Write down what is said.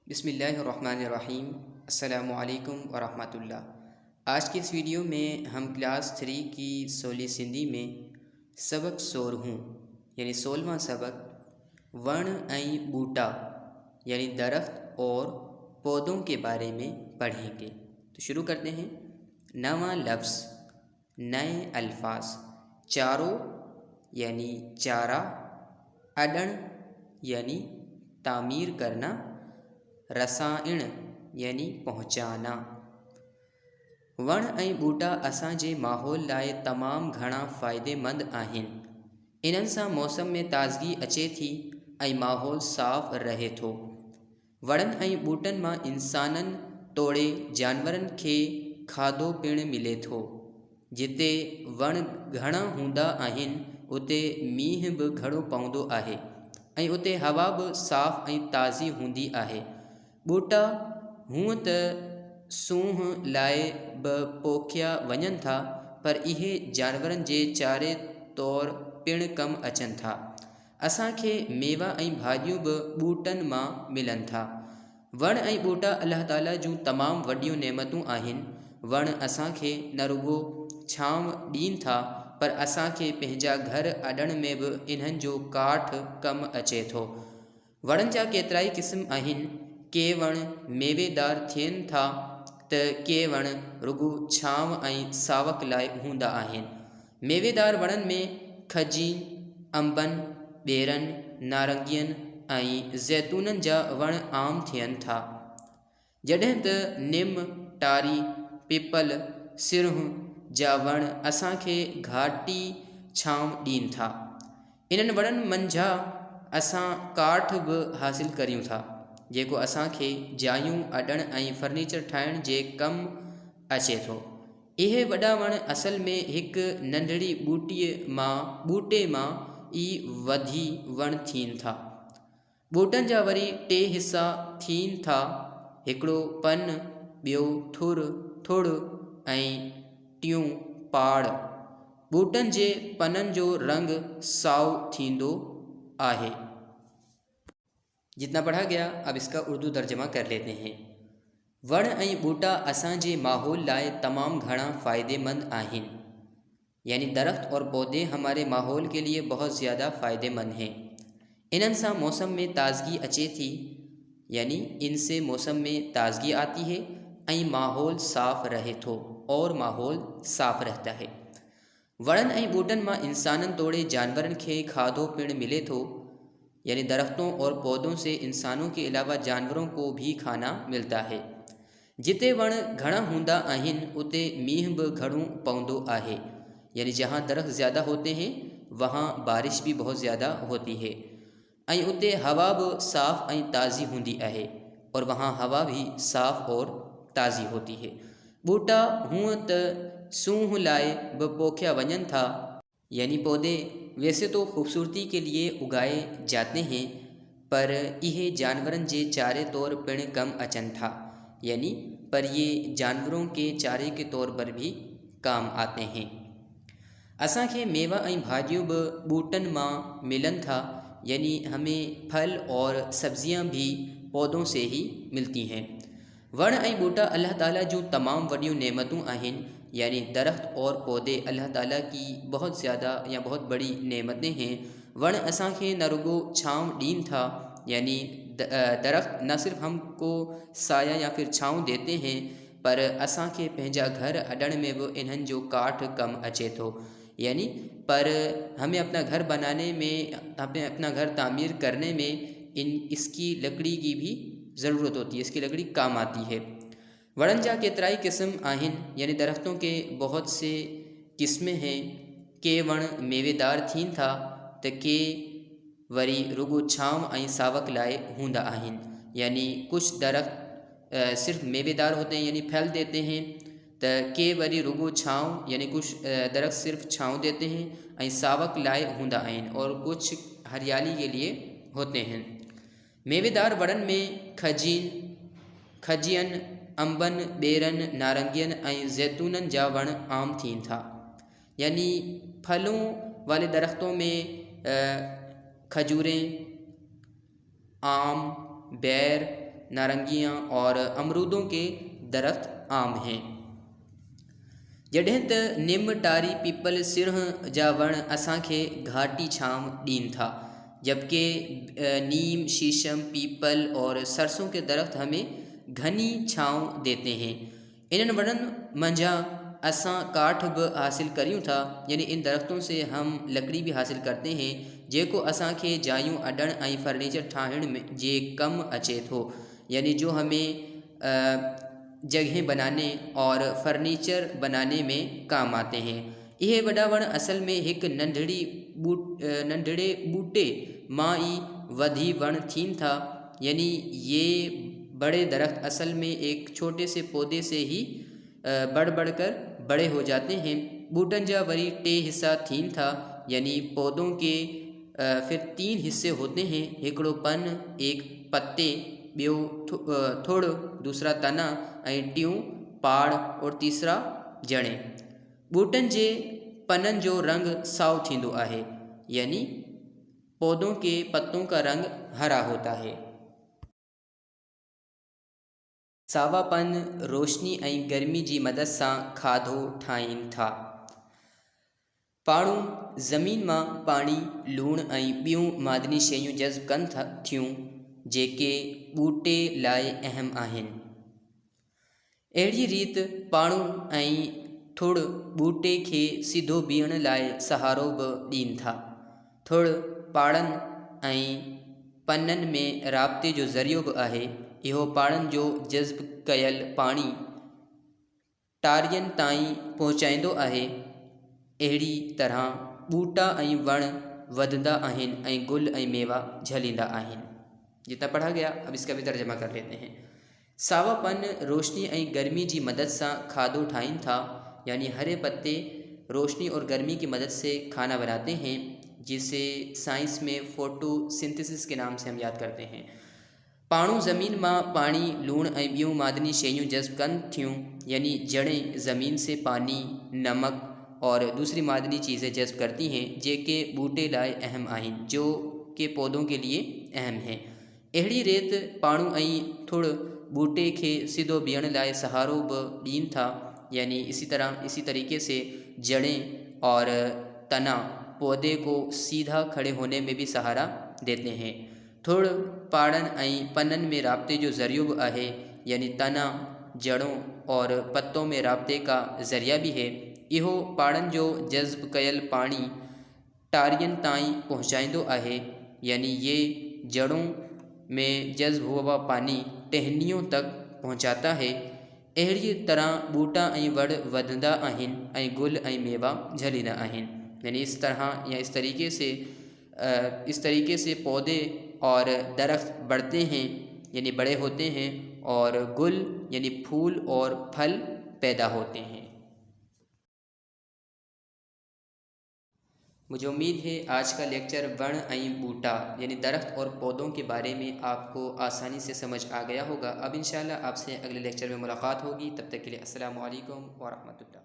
बिस्मिल्लाहिर्रहमानिर्रहीम। अस्सलामुअलैकुम वरहमतुल्लाह। आज की इस वीडियो में हम क्लास 3 की सोली सिंधी में सबक 16 यानी 16वां सबक वण ऐं बूटा यानी दरख्त और पौधों के बारे में पढ़ेंगे। तो शुरू करते हैं। नवा लफ्ज़, नए अल्फाज। चारो यानी चारा, अडण यानी तामीर करना, रसाइण यानी पहुँचाना। वण ऐं बूटा असांजे माहौल लाइ तमामु घणा फ़ाइदेमंद आहिनि। इन्हनि सां मौसम में ताज़गी अचे थी ऐं माहौल साफ़ रहे थो। वणनि ऐं ॿूटनि मां इंसाननि तोड़े जानवरनि खे खाधो पिणु मिले थो। जिते वण घणा हूंदा आहिनि उते मींहुं बि घणो पवंदो आहे ऐं उते हवा बि साफ़ ऐं ताज़ी हूंदी आहे। ॿूटा हूअं त सूंहं लाइ बि पोखिया वञनि था, पर इहे जानवरनि जे चारे तौरु पिणु कमु अचनि था। असांखे मेवा ऐं भाॼियूं बि ॿूटनि मां मिलनि था। वण ऐं ॿूटा अल्लाह ताला जूं तमामु वॾियूं नेमतूं आहिनि। वण असांखे न रुॻो छांव ॾीनि था, पर असांखे पंहिंजा घर अॾण में बि इन्हनि जो काठ कमु अचे थो। वणनि जा केतिरा ई क़िस्म आहिनि। के वण मेवेदार थियनि था त के वण रुॻो छांव ऐं सावक लाइ हूंदा आहिनि। मेवेदार वणनि में खजी, अंबनि, ॿेरनि, नारंगियुनि ऐं ज़ैतूननि जा वण आम थियनि था, जॾहिं त निम, टारी, पीपल, सिरहु जा वण असांखे घाटी छांव ॾीनि था। इन्हनि वणनि मंझां असां काठ बि हासिल करियूं था, जेको असांखे जायूं, अॾण ऐं फर्नीचर ठाहिण जे कमु अचे थो। इहे वॾा वण असल में हिकु नंढड़ी ॿूटे मां ई वधी वण थियनि था। ॿूटनि जा वरी टे हिसा थियनि था, हिकिड़ो पन, ॿियो थुड़ ऐं टियों पाड़। ॿूटनि जे पननि जो रंग साओ थींदो आहे। जितना पढ़ा गया, अब इसका उर्दू तर्जमा कर लेते हैं। वण ऐं ॿूटा असांजे माहौल लाइ तमामु घणा फ़ायदेमंद आहिनि। यानी दरख्त और पौधे हमारे माहौल के लिए बहुत ज़्यादा फ़ायदेमंद हैं। इन्हनि सां मौसम में ताज़गी अचे थी, यानी इनसे मौसम में ताज़गी आती है ऐं माहौल साफ़ रहे थो और माहौल साफ़ रहता है। वणनि ऐं ॿूटनि मां इंसाननि तोड़े जानवरनि खे खाधो पिणु मिले थो, यानी दरख्तों और पौधों से इंसानों के अलावा जानवरों को भी खाना मिलता है। जिते वण घणा हूंदा आहिनि उते मींहुं बि घणो पवंदो आहे, यानी जहाँ दरख्त ज़्यादा होते हैं वहाँ बारिश भी बहुत ज़्यादा होती है ऐं उते हवा भी साफ़ ऐं ताज़ी हूंदी आहे और वहाँ हवा भी साफ़ और ताज़ी होती है। ॿूटा हूँ त सूंह लाइ बि पोखिया वञनि था, यानी पौधे वैसे तो खूबसूरती के लिए उगाए जाते हैं, पर यह जानवरन जे चारे तौर पिण कम अचन था, यानी पर ये जानवरों के चारे के तौर पर भी काम आते हैं। असांखे मेवा ऐं भाॼियूं बि ॿूटनि मां मिलन था, यानी हमें फल और सब्जियां भी पौधों से ही मिलती हैं। वण ऐं ॿूटा अल्लाह ताला जूं तमाम वॾियूं नेमतूं आहिनि, यानी दरख्त और पौधे अल्लाह ताला की बहुत ज़्यादा या बहुत बड़ी नेमतें हैं। वण असांखे न रुॻो छांव ॾीनि था, यानी दरख्त न सिर्फ हमको साया या फिर छांव देते हैं, पर असांखे पंहिंजा घर अॾण में भी इन्हनि जो काठ कम अचे थो, यानी पर हमें अपना घर बनाने में, हमें अपना घर तामीर करने में इसकी लकड़ी की भी ज़रूरत होती है, इसकी लकड़ी काम आती है। वणनि जा केतिराई क़िस्म आहिनि, यानी दरख्तों के बहुत से क़िस्में हैं। के वण मेवेदार थियनि था त के वरी रुॻो छांव ऐं सावक लाइ हूंदा आहिनि, यानी कुछ दरख्त सिर्फ मेवेदार होते हैं यानी फल देते हैं, त के वरी रुॻो छांव यानी कुछ दरख्त सिर्फ छांव देते हैं ऐं सावक लाइ हूंदा आहिनि और कुछ हरियाली के लिए होते हैं। मेवेदार वणनि में खजियन, अंबन, ॿेरनि, नारंगियन ऐं ज़ैतूननि जा वण आम थियनि था। यानी फलों वाले दरख्तों में खजूरें, आम, बैर, नारंगियाँ और अमरूदों के दरख्त आम हैं। जॾहिं त निम, टारी, पीपल, सिरह जा वण असांखे घाटी छांव ॾीन था, जबकि नीम, शीशम, पीपल और सरसों के दरख्त हमें घनी छांव देते हैं। इन्हनि वणनि मंझा असां काठ भी हासिल करियूं था, यानी इन दरख्तों से हम लकड़ी भी हासिल करते हैं, जेको असांखे जायूं अडण ऐं फर्नीचर ठाहिण में जे कम अचे थो, यानी जो हमें जगह बनाने और फर्नीचर बनाने में काम आते हैं। यह वॾा वण असल में एक नंढड़े बूटे मां ही वधी वण थीन था, यानी ये बड़े दरख्त असल में एक छोटे से पौधे से ही बढ़कर बड़े हो जाते हैं। बूटन जा वरी 3 हिस्सा थीन था, यानी पौधों के फिर 3 हिस्से होते हैं, हिकड़ो पन, एक पत्ते, ॿियो थोड़, दूसरा तना ऐं टियों पाड़ और तीसरा जणे। बूटन जे पनन जो रंग साओ थींदो आहे, यानी पौधों के पत्तों का रंग हरा होता है। सावापन रोशनी ऐं गर्मी जी मदद सां खाधो ठाहीनि था। पाणू ज़मीन मां पाणी, लूण ऐं ॿियूं मादनी शयूं जज़्ब कनि थियूं, जेके ॿूटे लाइ अहम आहिनि। अहिड़ी रीति पाणू ऐं थुड़ ॿूटे खे सिधो बीहण लाइ सहारो बि ॾीन था। थुड़ पाड़नि ऐं पननि में राब्ते जो ज़रियो बि आहे। इहो पाड़नि जो जज़्ब कयल पाणी टारियनि ताईं पहुचाईंदो आहे। अहिड़ी तरह ॿूटा ऐं वण वधंदा आहिनि ऐं गुल ऐं मेवा झलींदा आहिनि। जितना पढ़ा गया, अब इसका भी तर्जमा कर लेते हैं। सावापन रोशनी ऐं गर्मी की मदद से खाधो ठाहीनि था, यानी हरे पत्ते रोशनी और गर्मी की मदद से खाना बनाते हैं, जिसे साइंस में फोटोसिंथेसिस के नाम से हम याद करते हैं। पाणू ज़मीन मां पानी, लूण ऐं ॿियूं मादनी शयूं जज़्ब कनि थियूं, यानी जड़ें ज़मीन से पानी, नमक और दूसरी मादनी चीज़ें जज़्ब करती हैं, जेके बूटे लाइ अहम आहिनि, जो के पौधों के लिए अहम हैं। अहिड़ी रीति पाणू ऐं थुड़ बूटे के सीधो बीहण लाइ सहारो बि ॾीन था, यानी इसी तरीके से जड़ें और तना पौधे को सीधा खड़े होने में भी सहारा देते हैं। थुड़ पाड़न ऐं पनन में राब्ते जो ज़रियो भी आहे, यानी तना, जड़ों और पत्तों में राब्ते का ज़रिया भी है। इहो पाड़न जो जज़्ब कयल पानी टारियन ताईं पहुँचाईंदो आहे, यानी ये जड़ों में जज़्ब हुआ पानी टहनियों तक पहुँचाता है। अहिड़ी तरह बूटा ऐं वण वधंदा आहिनि ऐं गुल ऐं मेवा झलींदा आहिनि, यानी इस तरह या इस तरीके से पौधे और दरख्त बढ़ते हैं, यानी बड़े होते हैं, और गुल यानी फूल और फल पैदा होते हैं। मुझे उम्मीद है आज का लेक्चर वण ऐं बूटा यानी दरख्त और पौधों के बारे में आपको आसानी से समझ आ गया होगा। अब इंशाल्लाह आपसे अगले लेक्चर में मुलाकात होगी। तब तक के लिए अस्सलामु अलैकुम व रहमतुल्लाह।